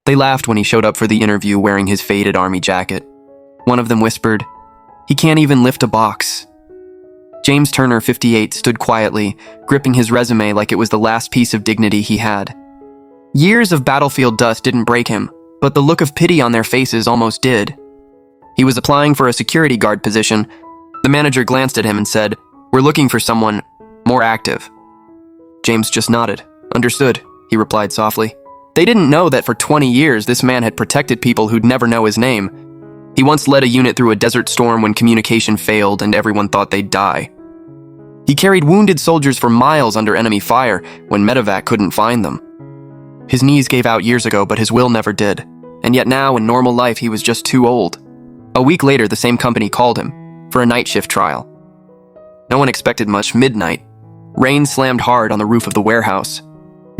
They laughed when he showed up for the interview wearing his faded army jacket. One of them whispered, "He can't even lift a box." James Turner, 58, stood quietly, gripping his resume like it was the last piece of dignity he had. Years of battlefield dust didn't break him, but the look of pity on their faces almost did. He was applying for a security guard position. The manager glanced at him and said, "We're looking for someone more active." James just nodded. "Understood," he replied softly. They didn't know that for 20 years this man had protected people who'd never know his name. He once led a unit through a desert storm when communication failed and everyone thought they'd die. He carried wounded soldiers for miles under enemy fire when medevac couldn't find them. His knees gave out years ago, but his will never did. And yet now, in normal life, he was just too old. A week later, the same company called him for a night shift trial. No one expected much. Midnight. Rain slammed hard on the roof of the warehouse.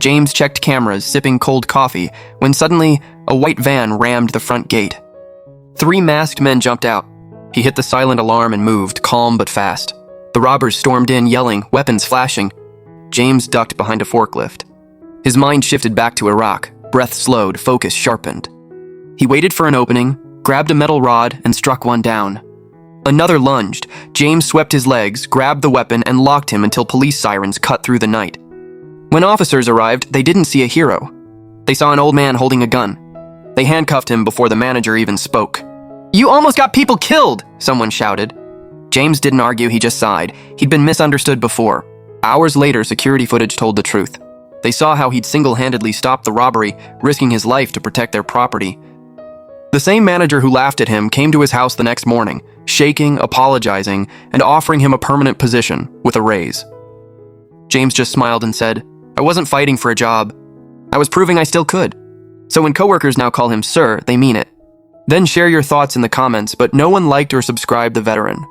James checked cameras, sipping cold coffee, when suddenly a white van rammed the front gate. 3 masked men jumped out. He hit the silent alarm and moved, calm but fast. The robbers stormed in, yelling, weapons flashing. James ducked behind a forklift. His mind shifted back to Iraq. Breath slowed, focus sharpened. He waited for an opening, grabbed a metal rod, and struck one down. Another lunged. James swept his legs, grabbed the weapon, and locked him until police sirens cut through the night. When officers arrived, they didn't see a hero. They saw an old man holding a gun. They handcuffed him before the manager even spoke. "You almost got people killed!" someone shouted. James didn't argue, he just sighed. He'd been misunderstood before. Hours later, security footage told the truth. They saw how he'd single-handedly stopped the robbery, risking his life to protect their property. The same manager who laughed at him came to his house the next morning, shaking, apologizing, and offering him a permanent position with a raise. James just smiled and said, "I wasn't fighting for a job. I was proving I still could." So when coworkers now call him sir, they mean it. Then share your thoughts in the comments, but no one liked or subscribed the veteran.